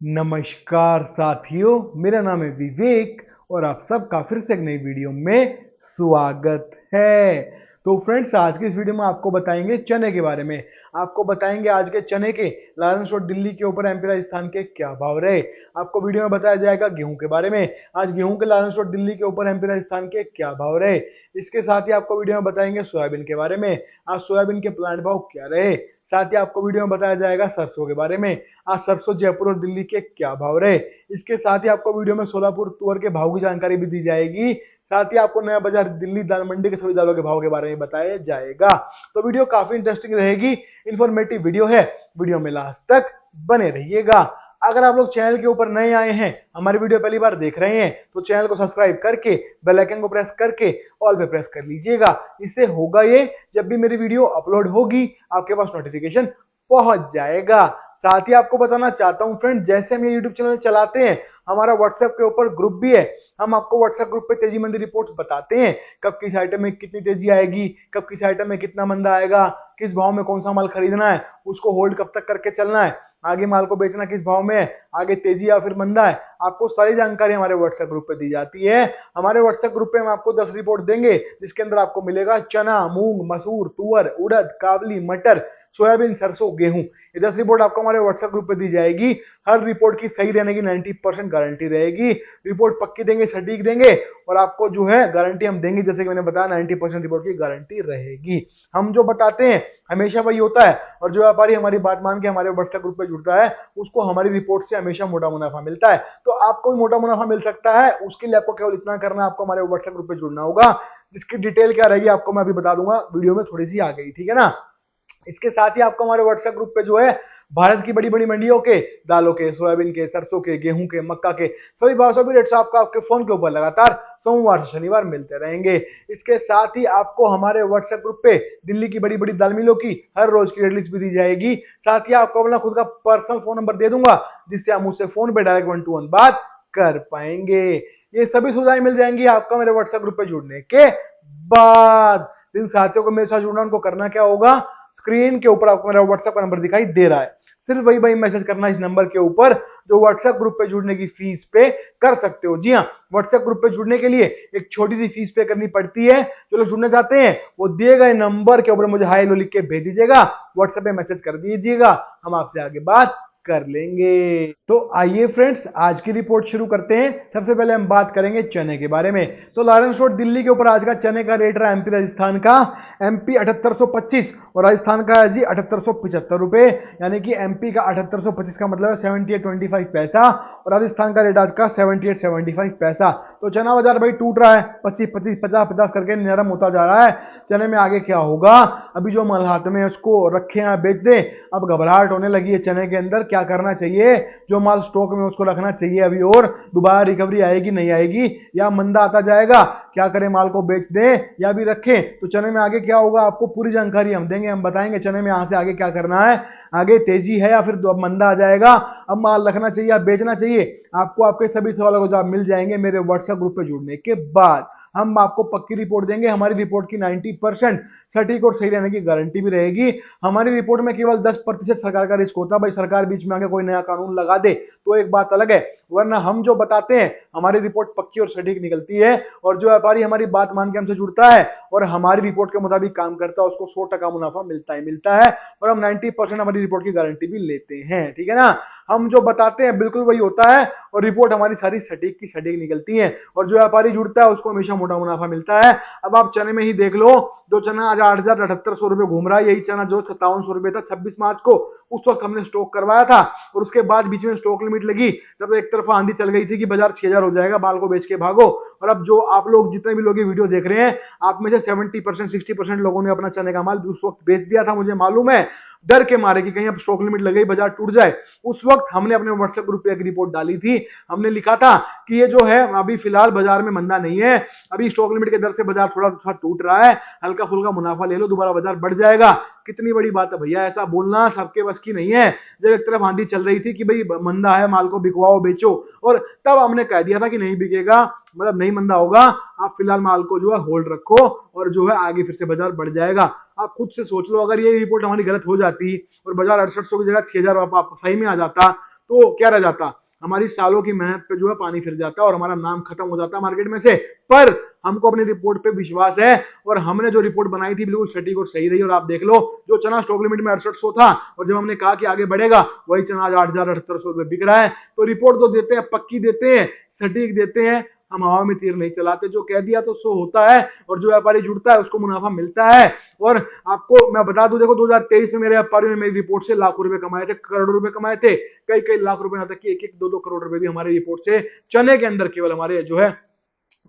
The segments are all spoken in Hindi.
नमस्कार साथियों, मेरा नाम है विवेक और आप सबका फिर से एक नई वीडियो में स्वागत है। तो फ्रेंड्स, आज की इस वीडियो में आपको बताएंगे चने के बारे में। आपको बताएंगे आज के चने के लालन रोड दिल्ली के ऊपर एमपी राजस्थान के क्या भाव रहे। आपको वीडियो में बताया जाएगा गेहूं के बारे में। आज गेहूं के लालन रोड दिल्ली के ऊपर एमपी राजस्थान के क्या भाव रहे। इसके साथ ही आपको वीडियो में बताएंगे सोयाबीन के बारे में। आज सोयाबीन के प्लांट भाव क्या रहे। साथ ही आपको वीडियो में बताया जाएगा सरसों के बारे में। आज सरसों जयपुर और दिल्ली के क्या भाव रहे। इसके साथ ही आपको वीडियो में सोलापुर तुअर के भाव की जानकारी भी दी जाएगी। साथ ही आपको नया बाजार दिल्ली दाल मंडी के सभी दालों के भाव के बारे में बताया जाएगा। तो वीडियो काफी इंटरेस्टिंग रहेगी, इंफॉर्मेटिव वीडियो है। वीडियो में लास्ट तक बने रहिएगा। अगर आप लोग चैनल के ऊपर नए आए हैं, हमारी वीडियो पहली बार देख रहे हैं, तो चैनल को सब्सक्राइब करके बेल आइकन को प्रेस करके ऑल पे प्रेस कर लीजिएगा। इससे होगा ये, जब भी मेरी वीडियो अपलोड होगी आपके पास नोटिफिकेशन पहुंच जाएगा। साथ ही आपको बताना चाहता हूं फ्रेंड, जैसे हम ये यूट्यूब चैनल चलाते हैं, हमारा व्हाट्सएप के ऊपर ग्रुप भी है। हम आपको व्हाट्सएप ग्रुप पे तेजी मंदी रिपोर्ट्स बताते हैं, कब किस आइटम में कितनी तेजी आएगी, कब किस आइटम में कितना मंदा आएगा, किस भाव में कौन सा माल खरीदना है, उसको होल्ड कब तक करके चलना है, आगे माल को बेचना किस भाव में है, आगे तेजी या फिर मंदा है। आपको सारी जानकारी हमारे व्हाट्सएप ग्रुप पे दी जाती है। हमारे व्हाट्सएप ग्रुप पे हम आपको 10 रिपोर्ट देंगे, जिसके अंदर आपको मिलेगा चना, मूंग, मसूर, तुअर, उड़द, काबली, मटर, सोयाबीन, सरसों, गेहूं। ये 10 रिपोर्ट आपको हमारे व्हाट्सएप ग्रुप पे दी जाएगी। हर रिपोर्ट की सही रहने की 90% गारंटी रहेगी। रिपोर्ट पक्की देंगे, सटीक देंगे और आपको जो है गारंटी हम देंगे। जैसे कि मैंने बताया, 90% रिपोर्ट की गारंटी रहेगी। हम जो बताते हैं हमेशा वही होता है, और जो व्यापारी हमारी बात मान के हमारे व्हाट्सएप ग्रुप पे जुड़ता है, उसको हमारी रिपोर्ट से हमेशा मोटा मुनाफा मिलता है। तो आपको भी मोटा मुनाफा मिल सकता है। उसके लिए आपको केवल इतना करना है, आपको हमारे व्हाट्सएप ग्रुप पे जुड़ना होगा। इसकी डिटेल क्या रहेगी आपको मैं अभी बता दूंगा, वीडियो में थोड़ी सी आ गई, ठीक है ना। इसके साथ ही आपको हमारे व्हाट्सएप ग्रुप पे जो है भारत की बड़ी बड़ी मंडियों के दालों के, सोयाबीन के, सरसों के, गेहूं के, मक्का के सभी भाव, सभी रेट्स आपको आपके फोन के ऊपर लगातार सोमवार से शनिवार मिलते रहेंगे। इसके साथ ही आपको हमारे व्हाट्सएप ग्रुप पे दिल्ली की बड़ी बड़ी दाल मिलों की हर रोज की रेट लिस्ट भी दी जाएगी। साथ ही आपको अपना खुद का पर्सनल फोन नंबर दे दूंगा, जिससे आप मुझसे फोन पे डायरेक्ट 1 to 1 बात कर पाएंगे। ये सभी सुविधाएं मिल जाएंगी आपको मेरे व्हाट्सएप ग्रुप पे जुड़ने के बाद। जिन साथियों को मेरे साथ जुड़ना, उनको करना क्या होगा, स्क्रीन के ऊपर आपको मेरा व्हाट्सएप का नंबर दिखाई दे रहा है, सिर्फ वही मैसेज करना इस नंबर के ऊपर, जो व्हाट्सएप ग्रुप पे जुड़ने की फीस पे कर सकते हो। जी हाँ, व्हाट्सएप ग्रुप पे जुड़ने के लिए एक छोटी सी फीस पे करनी पड़ती है। जो लोग जुड़ना चाहते हैं वो दिए गए नंबर के ऊपर मुझे हाय हेलो लिख के भेज दीजिएगा, व्हाट्सएप पे मैसेज कर दीजिएगा, हम आपसे आगे बात कर लेंगे। तो आइए फ्रेंड्स, आज की रिपोर्ट शुरू करते हैं। सबसे पहले हम बात करेंगे चने के बारे में। तो लालन रोड दिल्ली के ऊपर आज का चने का रेट रहा एमपी राजस्थान का, एमपी 7825 और राजस्थान का है जी 7875 रुपए। यानी कि एमपी का 7825 का मतलब है 78.25 पैसा और राजस्थान का रेट आज का 78.75 पैसा। तो चना बाजार भाई टूट रहा है, 25-25, 50-50 करके नरम होता जा रहा है। चने में आगे क्या होगा, अभी जो माल हाथ में है उसको रखे हैं, बेच दें। अब घबराहट होने लगी है चने के अंदर, क्या करना चाहिए, जो माल स्टॉक में उसको रखना चाहिए अभी, और दोबारा रिकवरी आएगी नहीं आएगी, या मंदा आता जाएगा, क्या करें, माल को बेच दें या भी रखें। तो चने में आगे क्या होगा आपको पूरी जानकारी हम देंगे। हम बताएंगे चने में यहां से आगे क्या करना है, आगे तेजी है या फिर मंदा आ जाएगा, अब माल रखना चाहिए या बेचना चाहिए। आपको आपके सभी सवालों को जवाब मिल जाएंगे मेरे व्हाट्सएप ग्रुप पे जुड़ने के बाद। हम आपको पक्की रिपोर्ट देंगे। हमारी रिपोर्ट की 90% सटीक और सही रहने की गारंटी भी रहेगी। हमारी रिपोर्ट में केवल 10% सरकार का रिस्क होता है। भाई सरकार बीच में आके कोई नया कानून लगा दे तो एक बात अलग है, वरना हम जो बताते हैं हमारी रिपोर्ट पक्की और सटीक निकलती है। और जो व्यापारी हमारी बात मान के हमसे जुड़ता है और हमारी रिपोर्ट के मुताबिक काम करता है, उसको 100% मुनाफा मिलता है। और हम 90% हमारी रिपोर्ट की गारंटी भी लेते हैं, ठीक है ना। हम जो बताते हैं बिल्कुल वही होता है और रिपोर्ट हमारी सारी सटीक की सटीक निकलती है। और जो व्यापारी जुड़ता है उसको हमेशा मोटा मुनाफा मिलता है। अब आप चने में ही देख लो, जो चना आज 8,7800 रुपए घूम रहा है, यही चना जो 5700 रुपए था 26 मार्च को, उस वक्त हमने स्टॉक करवाया था। और उसके बाद बीच में स्टॉक लिमिट लगी, जब एक तरफा आंधी चल गई थी कि बाजार 6000 हो जाएगा, माल को बेच के भागो। और अब जो आप लोग जितने भी लोग ये वीडियो देख रहे हैं, आप में से 70% 60% लोगों ने अपना चने का माल उस वक्त बेच दिया था, मुझे मालूम है, डर के मारे कि कहीं अब स्टॉक लिमिट लग गई, बाजार टूट जाए। उस वक्त हमने अपने व्हाट्सएप ग्रुप पे एक रिपोर्ट डाली थी। हमने लिखा था कि ये जो है अभी फिलहाल बाजार में मंदा नहीं है, अभी स्टॉक लिमिट के दर से बाजार थोड़ा सा टूट रहा है, हल्का फुल्का मुनाफा ले लो, दोबारा बाजार बढ़ जाएगा। कितनी बड़ी बात है भैया, ऐसा बोलना सबके बस की नहीं है। जब एक तरफ आंधी चल रही थी कि भाई मंदा है, माल को बिकवाओ बेचो, और तब हमने कह दिया था कि नहीं बिकेगा, मतलब नहीं मंदा होगा, आप फिलहाल माल को जो है होल्ड रखो और जो है आगे फिर से बाजार बढ़ जाएगा। आप खुद से सोच लो, अगर ये रिपोर्ट हमारी गलत हो जाती और बाजार 6800 की जगह 6000 सही में आ जाता, तो क्या रह जाता, हमारी सालों की मेहनत पे जो है पानी फिर जाता और हमारा नाम खत्म हो जाता मार्केट में से। पर हमको अपनी रिपोर्ट पे विश्वास है और हमने जो रिपोर्ट बनाई थी बिल्कुल सटीक और सही रही। और आप देख लो, जो चना स्टॉक लिमिट में 6800 था और जब हमने कहा कि आगे बढ़ेगा, वही चना आज 8,7800 रुपए बिक रहा है। तो रिपोर्ट तो देते हैं, पक्की देते हैं, सटीक देते हैं, हम हवा में तीर नहीं चलाते। जो कह दिया तो सो होता है और जो व्यापारी जुड़ता है उसको मुनाफा मिलता है। और आपको मैं बता दूं, देखो 2023 में मेरे व्यापारियों ने मेरी रिपोर्ट से लाखों रुपए कमाए थे, करोड़ों रुपए कमाए थे, कई कई लाख रुपए, यहाँ तक कि 1-1, 2-2 करोड़ रुपए भी हमारी रिपोर्ट से चने के अंदर केवल हमारे जो है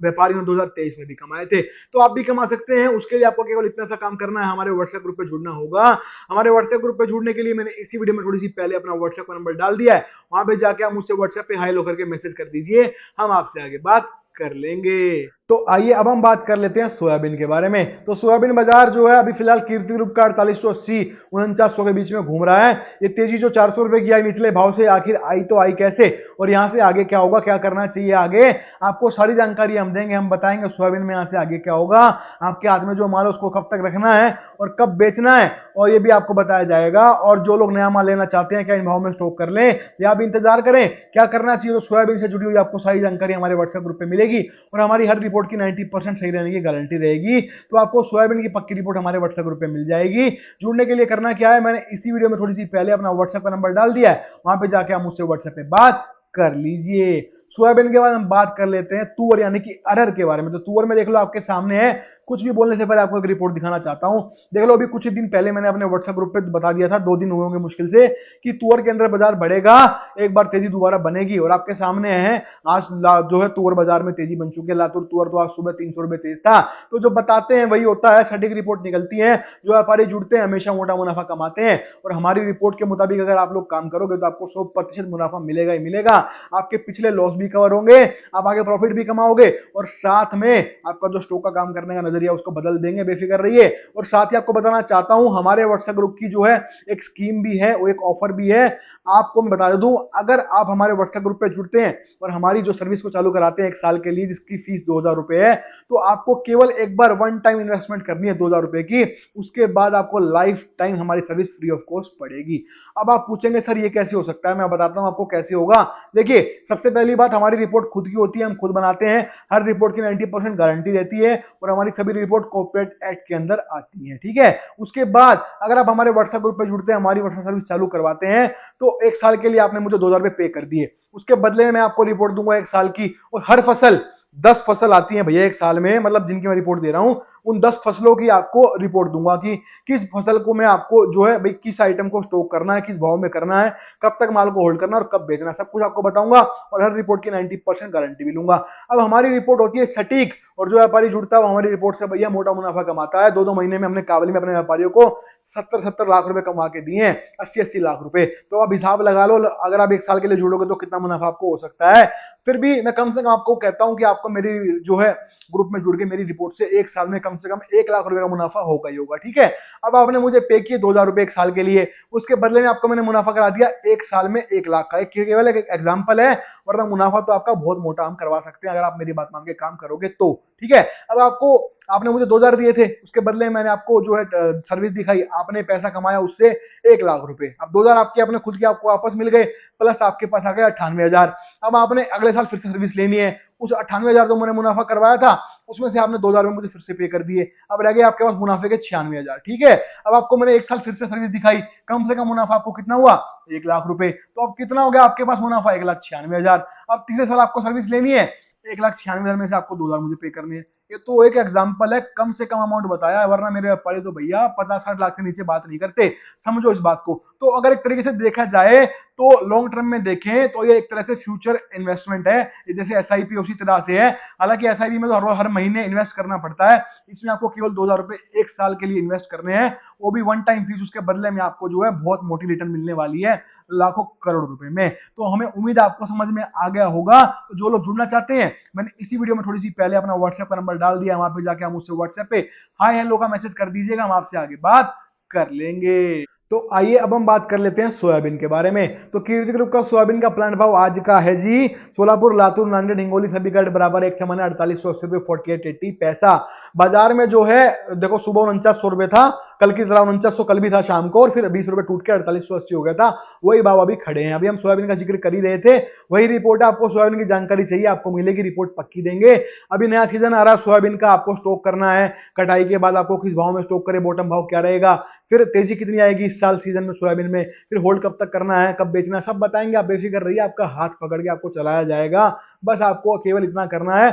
व्यापारियों ने 2023 में भी कमाए थे। तो आप भी कमा सकते हैं। उसके लिए आपको केवल इतना सा काम करना है, हमारे व्हाट्सएप ग्रुप पे जुड़ना होगा। हमारे व्हाट्सएप ग्रुप पे जुड़ने के लिए मैंने इसी वीडियो में थोड़ी सी पहले अपना व्हाट्सएप नंबर डाल दिया है, वहां पे जाके आप मुझसे व्हाट्सएप पे हाई लो करके मैसेज कर दीजिए, हम आपसे आगे बात कर लेंगे। तो आइए अब हम बात कर लेते हैं सोयाबीन के बारे में। तो सोयाबीन बाजार जो है अभी फिलहाल कीर्ति ग्रुप का 4880 4900 के बीच में घूम रहा है। ये तेजी जो 400 रुपए की आई निचले भाव से, आखिर आई तो आई कैसे और यहां से आगे क्या होगा, क्या करना चाहिए आगे, आपको सारी जानकारी हम देंगे। हम बताएंगे सोयाबीन में यहां से आगे क्या होगा, आपके हाथ में जो माल है उसको कब तक रखना है और कब बेचना है, और ये भी आपको बताया जाएगा। और जो लोग नया माल लेना चाहते हैं, क्या इन भाव में स्टॉक कर लें या भी इंतजार करें, क्या करना चाहिए, तो सोयाबीन से जुड़ी हुई आपको सारी जानकारी हमारे व्हाट्सएप ग्रुप पे मिलेगी और हमारी हर रिपोर्ट की 90% सही रहने की गारंटी रहेगी। तो आपको सोयाबीन की पक्की रिपोर्ट हमारे व्हाट्सएप ग्रुप पे मिल जाएगी। जुड़ने के लिए करना क्या है, मैंने इसी वीडियो में थोड़ी सी पहले अपना व्हाट्सएप का नंबर डाल दिया है, वहां पे जाके आप मुझसे व्हाट्सएप पे बात कर लीजिए। सोयाबीन के बाद हम बात कर लेते हैं तुअर यानी कि अरहर के बारे में। तो तुअर में देख लो आपके सामने है, कुछ भी बोलने से पहले आपको एक रिपोर्ट दिखाना चाहता हूं। देख लो, अभी कुछ दिन पहले मैंने अपने व्हाट्सएप ग्रुप पे बता दिया था, 2 दिन हुए होंगे मुश्किल से, कि तुअर के अंदर बाजार बढ़ेगा, एक बार तेजी दोबारा बनेगी। और आपके सामने है आज जो है तुअर बाजार में तेजी बन चुकी है। लातूर तुअर तो आज सुबह 300 रुपए तेज था। तो जो बताते हैं वही होता है, सटीक रिपोर्ट निकलती है। जो व्यापारी जुड़ते हैं हमेशा मोटा मुनाफा कमाते हैं और हमारी रिपोर्ट के मुताबिक अगर आप लोग काम करोगे तो आपको 100% मुनाफा मिलेगा ही मिलेगा। आपके पिछले लॉस भी कवर होंगे, आप आगे प्रॉफिट भी कमाओगे और साथ में आपका जो स्टॉक का काम करने का नजरिया उसको बदल देंगे, बेफिक्र रहिए। और साथ ही आपको बताना चाहता हूं, हमारे व्हाट्सएप ग्रुप की जो है एक स्कीम भी है, वो एक ऑफर भी है। आपको मैं बता दूं, अगर आप हमारे व्हाट्सएप ग्रुप पे जुड़ते हैं और हमारी जो सर्विस को चालू कराते हैं 1 साल के लिए, जिसकी फीस 2000 रुपए है, तो आपको केवल एक बार वन टाइम इन्वेस्टमेंट करनी है 2000 रुपए की। उसके बाद आपको लाइफ टाइम हमारी सर्विस फ्री ऑफ कॉस्ट पड़ेगी। अब आप पूछेंगे सर ये कैसे हो सकता है, मैं बताता हूं आपको कैसे होगा। देखिए, सबसे पहली बात, हमारी रिपोर्ट खुद की होती है, हम खुद बनाते हैं। हर रिपोर्ट की 90% गारंटी रहती है और हमारी सभी रिपोर्ट कॉर्पोरेट एक्ट के अंदर आती है, ठीक है। उसके बाद अगर आप हमारे व्हाट्सएप ग्रुप पे जुड़ते हैं, हमारी व्हाट्सएप सर्विस चालू करवाते हैं, तो 1 साल के लिए आपने मुझे 2000 रुपए पे कर दिए, उसके बदले में मैं आपको रिपोर्ट दूंगा 1 साल की। और हर फसल 10 फसल आती है भैया 1 साल में, मतलब जिनकी मैं रिपोर्ट दे रहा हूं, उन 10 फसलों की आपको रिपोर्ट दूंगा कि किस फसल को मैं आपको जो है भाई किस आइटम को स्टॉक करना है, किस भाव में करना है, कब तक माल को होल्ड करना है और कब बेचना है, सब कुछ आपको बताऊंगा और हर रिपोर्ट की 90% गारंटी भी लूंगा। अब हमारी रिपोर्ट होती है सटीक और जो व्यापारी जुड़ता है वो हमारी रिपोर्ट से भैया मोटा मुनाफा कमाता है। 2-2 महीने में हमने काबली में अपने व्यापारियों को 70-70 लाख रुपए कमा के दिए हैं, 80-80 लाख रुपए। तो आप हिसाब लगा लो, अगर आप 1 साल के लिए जुड़ोगे तो कितना मुनाफा आपको हो सकता है। फिर भी मैं कम से कम आपको कहता हूं कि आपको मेरी जो है ग्रुप में जुड़ के मेरी रिपोर्ट से 1 साल में कम से कम 1 लाख रुपए का मुनाफा होगा ही होगा, ठीक है। अब आपने मुझे पे किए 2000 रुपए 1 साल के लिए, उसके बदले में आपको मैंने मुनाफा करा दिया 1 साल में 1 लाख का। केवल एक एग्जाम्पल है, वरना मुनाफा तो आपका बहुत मोटा हम करवा सकते हैं अगर आप मेरी बात मान के काम करोगे तो, ठीक है। अब आपने मुझे 2000 दिए थे, उसके बदले मैंने आपको जो है सर्विस दिखाई, आपने पैसा कमाया उससे 1 लाख रुपए। अब 2000 आपके अपने खुद के आपको वापस मिल गए, प्लस आपके पास आ गया 98,000। अब आपने अगले साल फिर से सर्विस लेनी है, उस 98,000 जो मैंने मुनाफा करवाया था उसमें से आपने 2000 मुझे फिर से पे कर दिए, अब रह गए आपके पास मुनाफे के 96,000, ठीक है। अब आपको मैंने 1 साल फिर से सर्विस दिखाई, कम से कम मुनाफा आपको कितना हुआ, 1 लाख रुपए। तो अब कितना हो गया आपके पास मुनाफा, 1,96,000। अब तीसरे साल आपको सर्विस लेनी है, 1,96,000 में से आपको 2000 मुझे पे करने हैं। ये तो एक एग्जांपल है, कम से कम अमाउंट बताया है, वरना मेरे व्यापारी तो भैया 50-60 लाख से नीचे बात नहीं करते, समझो इस बात को। तो अगर एक तरीके से देखा जाए तो लॉन्ग टर्म में देखें तो ये एक तरह से फ्यूचर इन्वेस्टमेंट है, जैसे एसआईपी उसी तरह से है। हालांकि एसआईपी में तो हर महीने इन्वेस्ट करना पड़ता है, इसमें आपको केवल 2000 रुपए 1 साल के लिए इन्वेस्ट करने हैं, वो भी वन टाइम फीस। उसके बदले में आपको जो है बहुत मोटी रिटर्न मिलने वाली है, लाखों करोड़ रुपए में। तो हमें उम्मीद आपको समझ में आ गया होगा। तो जो लोग जुड़ना चाहते हैं, मैंने इसी वीडियो में थोड़ी सी पहले अपना व्हाट्सएप का नंबर डाल दिया, वहां पे जाके आप मुझसे व्हाट्सएप पे हाय हेलो का मैसेज कर दीजिएगा, हम आपसे आगे बात कर लेंगे। तो आइए अब हम बात कर लेते हैं सोयाबीन के बारे में। तो कीर्ति ग्रुप का सोयाबीन का प्लांट भाव आज का है जी, सोलापुर, लातूर, नांदेड़, हिंगोली सभी का बराबर एक पैमाने 4880 रुपए 4880 पैसा। बाजार में जो है देखो सुबह 4900 रुपए था, कल की तरह 4900 कल भी था शाम को, और फिर 20 रुपए टूट के 4880 हो गया था। वही भाव अभी खड़े हैं। अभी हम सोयाबीन का जिक्र कर ही रहे थे, वही रिपोर्ट है। आपको सोयाबीन की जानकारी चाहिए, आपको मिलेगी, रिपोर्ट पक्की देंगे। अभी नया सीजन आ रहा है सोयाबीन का, आपको स्टॉक करना है, कटाई के बाद आपको किस भाव में स्टॉक करें, बॉटम भाव क्या रहेगा, फिर तेजी कितनी आएगी इस साल सीजन में सोयाबीन में, फिर होल्ड कब तक करना है, कब बेचना है, सब बताएंगे। आप बेफिक्र रहिए, आपका हाथ पकड़ के आपको चलाया जाएगा। बस आपको केवल इतना करना है,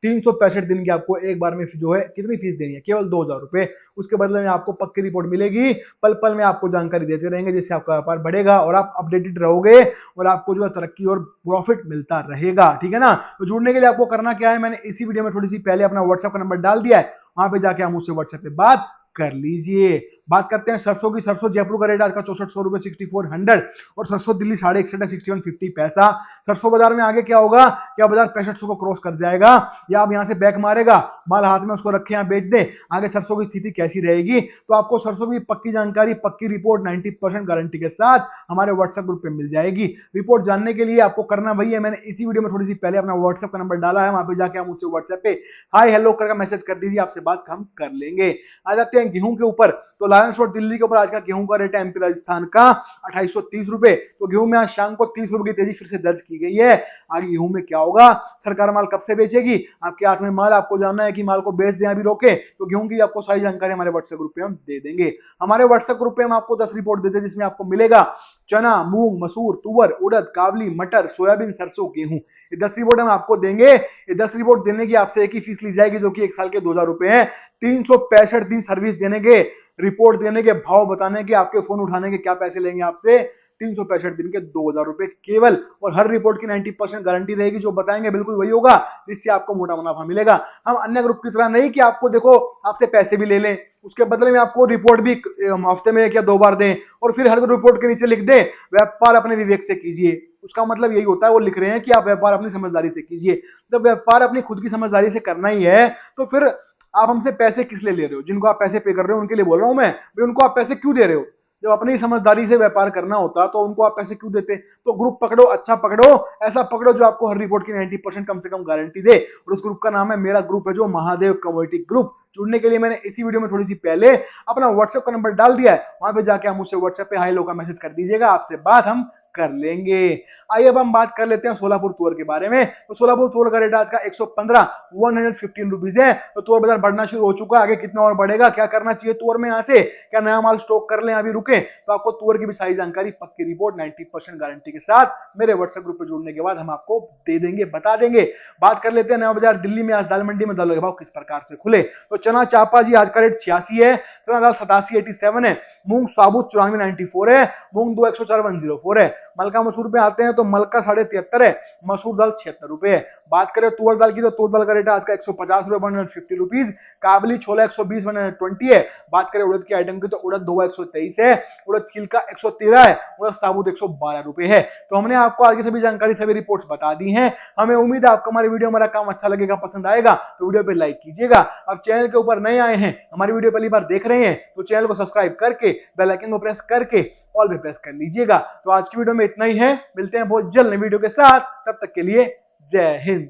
365 दिन की आपको एक बार में जो है कितनी फीस देनी है, केवल 2000 रुपए। उसके बदले में आपको पक्की रिपोर्ट मिलेगी, पल पल में आपको जानकारी देते रहेंगे, जिससे आपका व्यापार बढ़ेगा और आप अपडेटेड रहोगे और आपको जो है तरक्की और प्रॉफिट मिलता रहेगा। ठीक है ना। तो जुड़ने के लिए आपको करना क्या है, मैंने इसी वीडियो में थोड़ी सी पहले अपना व्हाट्सएप का नंबर डाल दिया है, वहां पे जाके आप मुझसे व्हाट्सएप पे बात कर लीजिए। बात करते हैं सरसों की। सरसों जयपुर का रेट आज का 6400 रुपए 6400, और सरसों दिल्ली 61.5 है 6150 पैसा। सरसों बाजार में आगे क्या होगा, क्या बाजार 6500 को क्रॉस कर जाएगा, या अब यहां से बैक मारेगा, माल हाथ में उसको रखे, यहां बेच दे, आगे सरसों की स्थिति कैसी रहेगी। तो आपको सरसों की पक्की जानकारी, पक्की रिपोर्ट 90% गारंटी के साथ हमारे व्हाट्सएप ग्रुप पे मिल जाएगी। रिपोर्ट जानने के लिए आपको करना वही है, मैंने इसी वीडियो में थोड़ी सी पहले अपना व्हाट्सएप का नंबर डाला है, वहां पे जाके आप मुझसे व्हाट्सएप पे हाय हेलो करके मैसेज कर दीजिए, आपसे बात हम कर लेंगे। आ जाते हैं गेहूं के ऊपर। तो लायंस रोड दिल्ली के ऊपर आज का गेहूं का रेट है एमपी राजस्थान का 2830 रुपए। तो गेहूं में आज शाम को 30 रुपए की तेजी फिर से दर्ज की गई है। आगे गेहूं में क्या होगा, सरकार माल कब से बेचेगी, आपके हाथ में माल, आपको जानना है कि माल को बेच दें अभी रोके, तो गेहूं की आपको सारी जानकारी हमारे व्हाट्सएप ग्रुप पे हम दे देंगे। हमारे व्हाट्सएप ग्रुप पे हम आपको 10 रिपोर्ट देते हैं, जिसमें आपको मिलेगा चना, मूंग, मसूर, तुवर, उड़द, काबली, मटर, सोयाबीन, सरसों, गेहूं। ये 10 रिपोर्ट हम आपको देंगे। ये 10 रिपोर्ट देने की आपसे एक ही फीस ली जाएगी, जो कि 1 साल के 2000 रुपए है। 365 दिन सर्विस देने के, रिपोर्ट देने के, भाव बताने के, आपके फोन उठाने के क्या पैसे लेंगे आपसे, 365 दिन के 2000 रुपए केवल। और हर रिपोर्ट की 90% गारंटी रहेगी, जो बताएंगे बिल्कुल वही होगा, जिससे आपको मोटा मुनाफा मिलेगा। हम अन्य ग्रुप की तरह नहीं कि आपको देखो आपसे पैसे भी ले लें, उसके बदले में आपको रिपोर्ट भी हफ्ते में 1 या 2 बार दें, और फिर हर रिपोर्ट के नीचे लिख दें व्यापार अपने विवेक से कीजिए। उसका मतलब यही होता है, वो लिख रहे हैं कि आप व्यापार अपनी समझदारी से कीजिए। जब व्यापार अपनी खुद की समझदारी से करना ही है, तो फिर आप हमसे पैसे किस लिए ले रहे हो, जिनको आप पैसे पे कर रहे हो उनके लिए बोल रहा हूं मैं, भाई उनको आप पैसे क्यों दे रहे हो। जब अपनी समझदारी से व्यापार करना होता तो उनको आप पैसे क्यों देते। तो ग्रुप पकड़ो, अच्छा पकड़ो, ऐसा पकड़ो जो आपको हर रिपोर्ट की 90% कम से कम गारंटी दे, और उस ग्रुप का नाम है, मेरा ग्रुप है जो महादेव कमोडिटी ग्रुप। जुड़ने के लिए मैंने इसी वीडियो में थोड़ी सी पहले अपना व्हाट्सएप का नंबर डाल दिया है, वहां पे जाके आप मुझसे व्हाट्सएप पे हाई लो का मैसेज कर दीजिएगा, आपसे बात हम कर लेंगे। आइए अब हम बात कर लेते हैं सोलापुर तुअर के बारे में। तो सोलापुर तुअर का रेट आज का 115 115 रुपीज है। तो तुअर बाजार बढ़ना शुरू हो चुका है, आगे कितना और बढ़ेगा, क्या करना चाहिए तुअर में, यहां से क्या नया माल स्टॉक कर लें, अभी रुके। तो आपको तुअर की भी सारी जानकारी, पक्की रिपोर्ट 90% गारंटी के साथ मेरे व्हाट्सएप ग्रुप पे जुड़ने के बाद हम आपको दे देंगे, बता देंगे। बात कर लेते हैं नया बाजार दिल्ली में। आज दाल मंडी में दालों के भाव किस प्रकार से खुले। तो चना चापा जी आज का रेट 86 है, चना दाल 87.87 है, मूंग साबुत 94.94 है, मूंग 2 104 है। मलका मसूर पे आते हैं तो मलका 73.5 है, मसूर दाल 76 रुपए है। बात करें तुअर दाल की, तो तुअर दाल का रेट आज का 150 रुपए 150 रुपीज। काबली छोला 120 120 है। बात करें उड़द की आइटम की, तो उड़द 2 123 है, उड़द छिलका 113 है, उड़द साबुत 112 रुपए है। तो हमने आपको आगे सभी जानकारी, सभी रिपोर्ट्स बता दी हैं। हमें उम्मीद है आपको हमारी वीडियो, हमारा काम अच्छा लगेगा, पसंद आएगा, तो वीडियो पे लाइक कीजिएगा। अब चैनल के ऊपर नए आए हैं, हमारी वीडियो पहली बार देख रहे हैं, तो चैनल को सब्सक्राइब करके बेल आइकन को प्रेस करके ऑल पे प्रेस कर लीजिएगा। तो आज की वीडियो में इतना ही है, मिलते हैं बहुत जल्द नई वीडियो के साथ, तब तक के लिए जय हिंद।